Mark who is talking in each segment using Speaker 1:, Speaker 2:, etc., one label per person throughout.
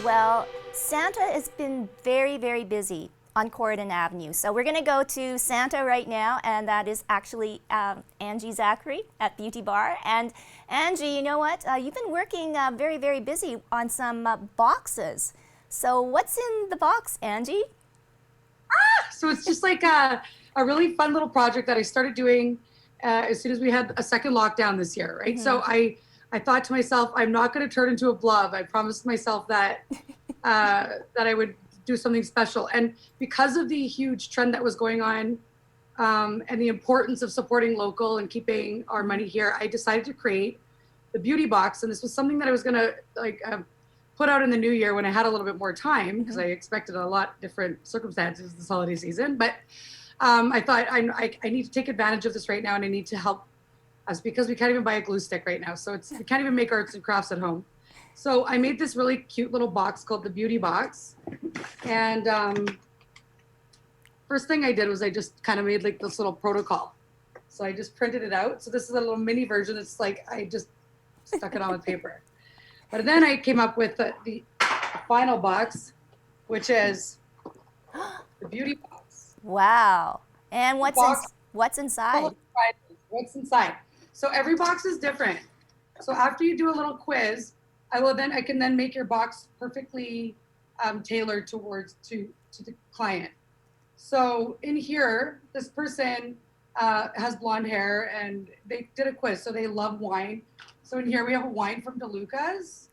Speaker 1: Well, Santa has been very, very busy on Corridon Avenue. So we're going to go to Santa right now, and that is actually Angie Zachary at Beauty Bar. And Angie, you know what? You've been working very, very busy on some boxes. So what's in the box, Angie?
Speaker 2: So it's just like a really fun little project that I started doing as soon as we had a second lockdown this year, right? So I thought to myself, I'm not going to turn into a blob. I promised myself that that I would do something special. And because of the huge trend that was going on and the importance of supporting local and keeping our money here, I decided to create the beauty box. And this was something that I was going to put out in the new year when I had a little bit more time, because I expected a lot different circumstances this holiday season. But I thought I need to take advantage of this right now, and I need to help us because we can't even buy a glue stick right now. So we can't even make arts and crafts at home. So I made this really cute little box called the Beauty Box. And first thing I did was I just kind of made like this little protocol. So I just printed it out. So this is a little mini version. It's like I just stuck it on with paper. But then I came up with the final box, which is the Beauty Box.
Speaker 1: Wow. And what's inside?
Speaker 2: What's inside? So every box is different. So after you do a little quiz, I can then make your box perfectly tailored to the client. So in here, this person has blonde hair, and they did a quiz. So they love wine. So in here we have a wine from DeLuca's,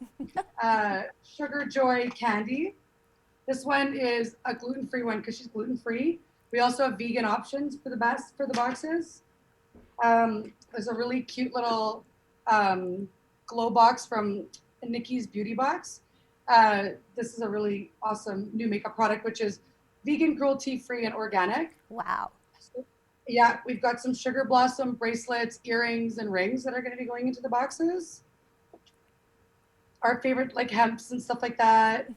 Speaker 2: Sugar Joy candy. This one is a gluten-free one because she's gluten-free. We also have vegan options for the boxes. There's a really cute little glow box from Nikki's Beauty Box. This is a really awesome new makeup product, which is vegan, cruelty-free, and organic.
Speaker 1: Wow.
Speaker 2: So, yeah, we've got some sugar blossom bracelets, earrings, and rings that are going to be going into the boxes. Our favorite, like hemps and stuff like that.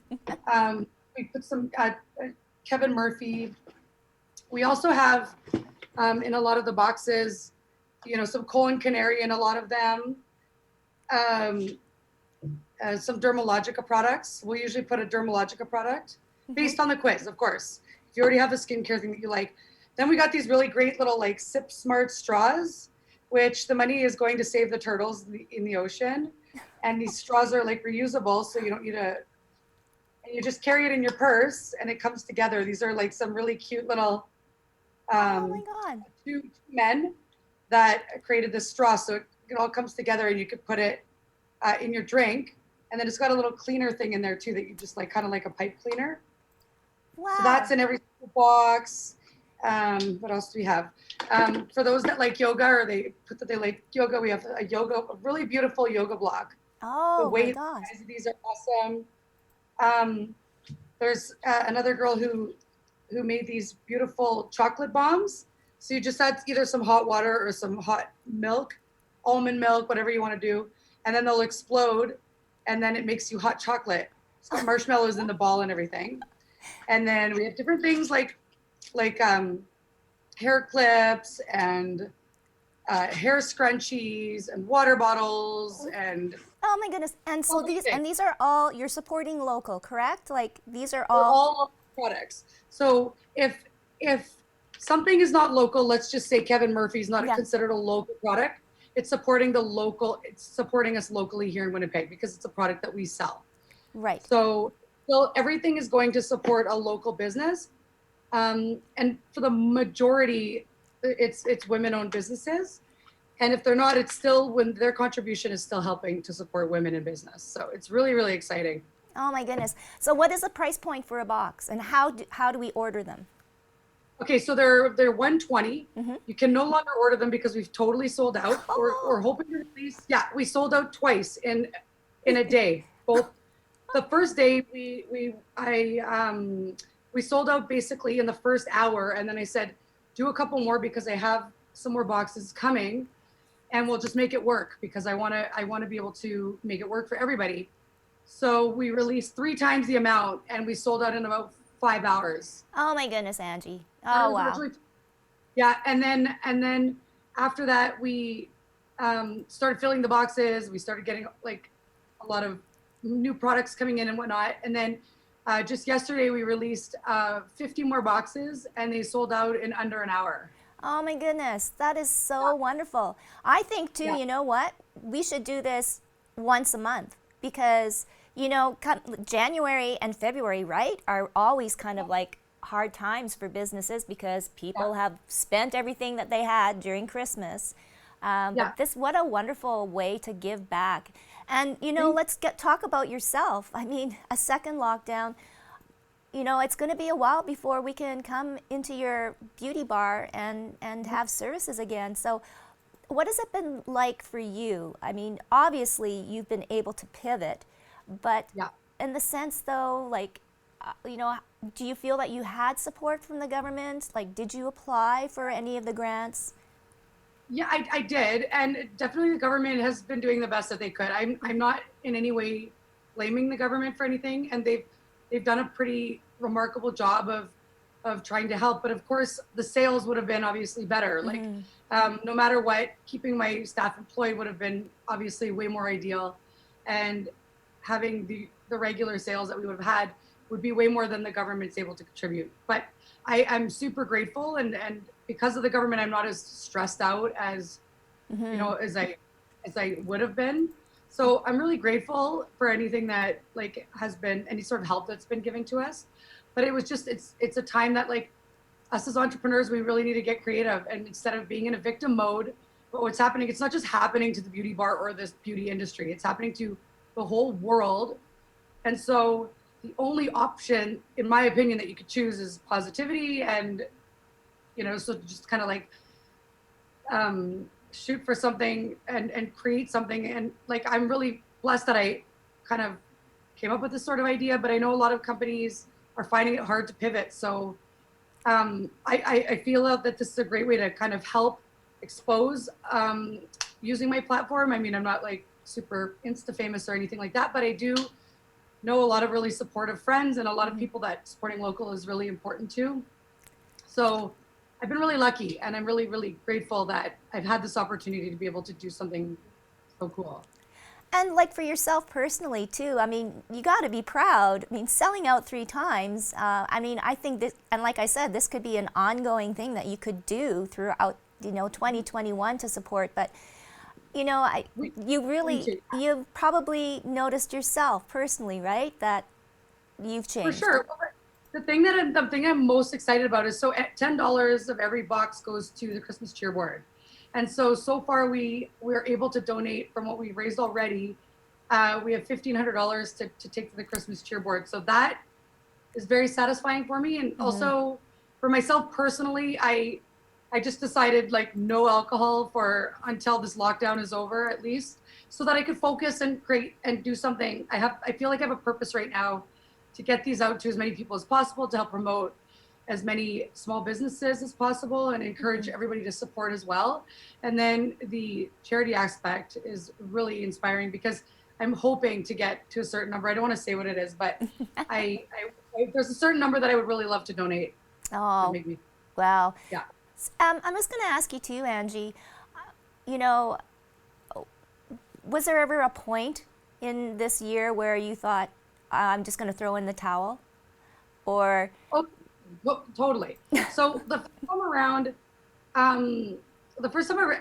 Speaker 2: We put some Kevin Murphy. We also have in a lot of the boxes, some Colin Canary in a lot of them. Some Dermalogica products. We'll usually put a Dermalogica product based on the quiz, of course. If you already have a skincare thing that you like. Then we got these really great little Sip Smart straws, which the money is going to save the turtles in the ocean. And these straws are reusable, so you don't need and you just carry it in your purse and it comes together. These are some really cute little
Speaker 1: Oh my God.
Speaker 2: two men that created this straw. So it all comes together and you could put it in your drink. And then it's got a little cleaner thing in there too that you just kind of like a pipe cleaner.
Speaker 1: Wow.
Speaker 2: So that's in every box. What else do we have? For those that like yoga or they put that they like yoga, we have a really beautiful yoga block.
Speaker 1: Oh my gosh.
Speaker 2: These are awesome. There's another girl who made these beautiful chocolate bombs. So you just add either some hot water or some hot milk, almond milk, whatever you want to do. And then they'll explode. And then it makes you hot chocolate. It's got marshmallows in the ball and everything. And then we have different things like hair clips and hair scrunchies and water bottles and
Speaker 1: oh my goodness. And so these are all, you're supporting local, correct? These are all
Speaker 2: products. So if something is not local, let's just say Kevin Murphy's not considered a local product. It's supporting us locally here in Winnipeg because it's a product that we sell.
Speaker 1: Right.
Speaker 2: So everything is going to support a local business. And for the majority, it's women-owned businesses. And if they're not, it's still when their contribution is still helping to support women in business. So it's really, really exciting.
Speaker 1: Oh my goodness. So what is the price point for a box, and how do we order them?
Speaker 2: Okay, so they're $120. You can no longer order them because we've totally sold out. We're hoping to release. Yeah, we sold out twice in a day. Both the first day we sold out basically in the first hour, and then I said, do a couple more because I have some more boxes coming, and we'll just make it work because I want to be able to make it work for everybody. So we released 3 times the amount, and we sold out in about 5 hours.
Speaker 1: Oh my goodness, Angie. Oh wow.
Speaker 2: Yeah, and then after that we started filling the boxes. We started getting a lot of new products coming in and whatnot. And then just yesterday we released 50 more boxes, and they sold out in under an hour.
Speaker 1: Oh my goodness, that is so wonderful. I think too,
Speaker 2: Yeah.
Speaker 1: you know what? We should do this once a month because, you know, January and February, right, are always kind of like hard times for businesses because people have spent everything that they had during Christmas.
Speaker 2: Yeah.
Speaker 1: But what a wonderful way to give back. And, you know, let's talk about yourself. I mean, a second lockdown, you know, it's going to be a while before we can come into your beauty bar and have services again. So what has it been like for you? I mean, obviously you've been able to pivot, but
Speaker 2: Yeah.
Speaker 1: in the sense though, like, you know, do you feel that you had support from the government? Like, did you apply for any of the grants?
Speaker 2: Yeah, I did, and definitely the government has been doing the best that they could. I'm not in any way blaming the government for anything, and they've done a pretty remarkable job of trying to help. But of course, the sales would have been obviously better. Like, no matter what, keeping my staff employed would have been obviously way more ideal, and having the regular sales that we would have had would be way more than the government's able to contribute. But I'm super grateful, and because of the government, I'm not as stressed out as you know as I would have been. So I'm really grateful for anything that like has been any sort of help that's been given to us. But it was just it's a time that like us as entrepreneurs, we really need to get creative, and instead of being in a victim mode, but what's happening, it's not just happening to the beauty bar or this beauty industry, it's happening to the whole world. And so the only option, in my opinion, that you could choose is positivity, and you know, so just kind of like shoot for something and create something. And like I'm really blessed that I kind of came up with this sort of idea, but I know a lot of companies are finding it hard to pivot. So I feel that this is a great way to kind of help expose using my platform. I mean, I'm not like super Insta famous or anything like that, but I do know a lot of really supportive friends and a lot of people that supporting local is really important too. So I've been really lucky, and I'm really, really grateful that I've had this opportunity to be able to do something so cool.
Speaker 1: And like for yourself personally too, I mean, you got to be proud. I mean, selling out 3 times, I mean, I think this, and like I said, this could be an ongoing thing that you could do throughout, you know, 2021 to support. But, you know, you've probably noticed yourself personally, right, that you've changed.
Speaker 2: For sure. The thing I'm most excited about is so at $10 of every box goes to the Christmas cheer board. And so far we're able to donate from what we've raised already. We have $1,500 to take to the Christmas cheer board. So that is very satisfying for me. And also for myself personally, I just decided like no alcohol for until this lockdown is over at least, so that I could focus and create and do something. I feel like I have a purpose right now to get these out to as many people as possible, to help promote as many small businesses as possible, and encourage everybody to support as well. And then the charity aspect is really inspiring because I'm hoping to get to a certain number. I don't want to say what it is, but there's a certain number that I would really love to donate.
Speaker 1: Oh,
Speaker 2: Make me,
Speaker 1: wow.
Speaker 2: yeah.
Speaker 1: I'm just going to ask you too, Angie, you know, was there ever a point in this year where you thought, I'm just going to throw in the towel? Or
Speaker 2: Well, totally. So the first time around,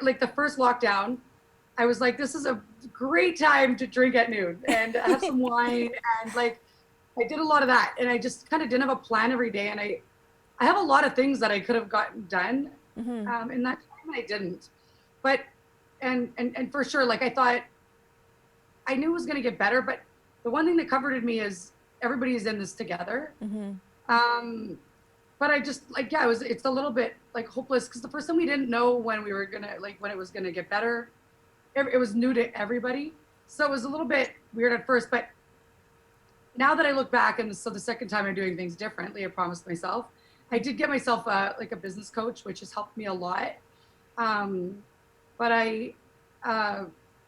Speaker 2: like the first lockdown, I was like, this is a great time to drink at noon and have some wine. And like, I did a lot of that, and I just kind of didn't have a plan every day. And I have a lot of things that I could have gotten done in that time, and I didn't. But, and for sure, like I thought, I knew it was going to get better, but the one thing that comforted me is everybody's in this together. But I just like, yeah, it's a little bit like hopeless because the first time we didn't know when we were gonna, like when it was gonna get better. It was new to everybody. So it was a little bit weird at first, but now that I look back, and so the second time I'm doing things differently, I promised myself, I did get myself like a business coach, which has helped me a lot. But I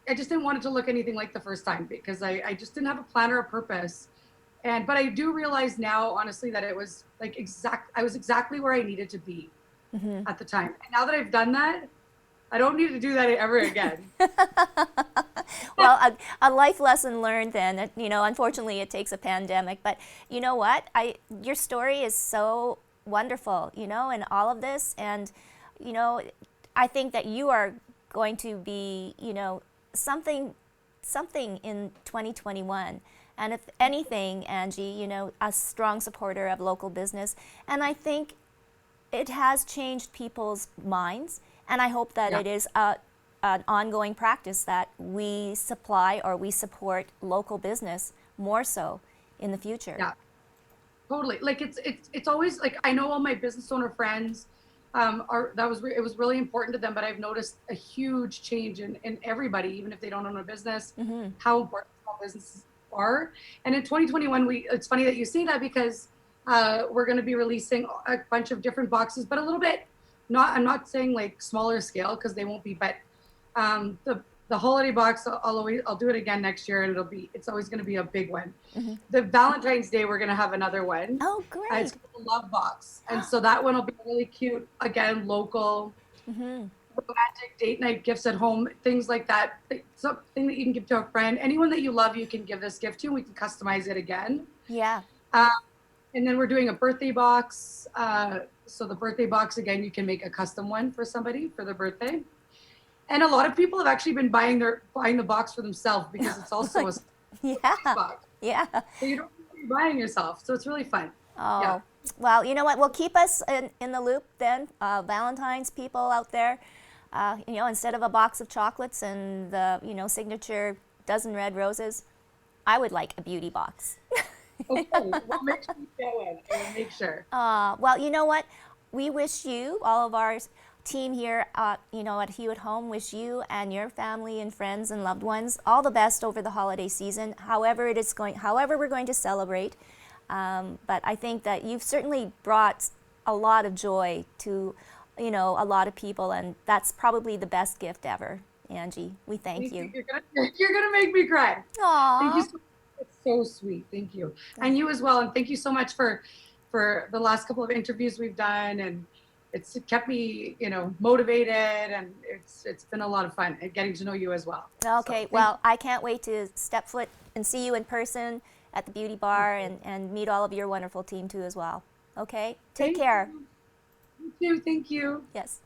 Speaker 2: just didn't want it to look anything like the first time because I just didn't have a plan or a purpose. But I do realize now, honestly, that it was like I was exactly where I needed to be at the time. And now that I've done that, I don't need to do that ever again.
Speaker 1: Well, a life lesson learned then. You know, unfortunately, it takes a pandemic. But you know what? Your story is so wonderful, you know, in all of this. And, you know, I think that you are going to be, you know, something in 2021. And if anything, Angie, you know, a strong supporter of local business. And I think it has changed people's minds. And I hope that it is an ongoing practice that we supply or we support local business more so in the future.
Speaker 2: Yeah, totally. Like it's always like, I know all my business owner friends it was really important to them, but I've noticed a huge change in everybody, even if they don't own a business, how important small businesses are. And in 2021, it's funny that you say that, because we're going to be releasing a bunch of different boxes, but a little bit, I'm not saying like smaller scale, because they won't be, but the holiday box, I'll do it again next year, and it's always going to be a big one. The Valentine's Day, we're going to have another one.
Speaker 1: Oh, great.
Speaker 2: It's called the Love Box. And so that one will be really cute. Again, local, romantic date night gifts at home, things like that. Something that you can give to a friend. Anyone that you love, you can give this gift to, and we can customize it again.
Speaker 1: Yeah.
Speaker 2: And then we're doing a birthday box. So the birthday box, again, you can make a custom one for somebody for their birthday. And a lot of people have actually been buying the box for themselves, because it's also a box.
Speaker 1: Yeah.
Speaker 2: So you don't have to be buying yourself. So it's really fun.
Speaker 1: Oh,
Speaker 2: yeah.
Speaker 1: Well, you know what? Well, keep us in the loop then, Valentine's people out there. You know, instead of a box of chocolates and the, you know, signature dozen red roses, I would like a beauty box.
Speaker 2: Okay, we'll make sure you get one. We'll make sure.
Speaker 1: Well, you know what? We wish you, all of our team here, you know, at Hewitt Home, wish you and your family and friends and loved ones all the best over the holiday season, however we're going to celebrate. But I think that you've certainly brought a lot of joy to, you know, a lot of people, and that's probably the best gift ever, Angie. We thank you.
Speaker 2: You're gonna make me cry.
Speaker 1: Aww.
Speaker 2: Thank you so much. It's so sweet. Thank you. And you as well. And thank you so much for the last couple of interviews we've done, and it's kept me, you know, motivated, and it's been a lot of fun getting to know you as well.
Speaker 1: Okay, well, I can't wait to step foot and see you in person at the beauty bar, and meet all of your wonderful team too as well. Okay, take care.
Speaker 2: You too. Thank you.
Speaker 1: Yes.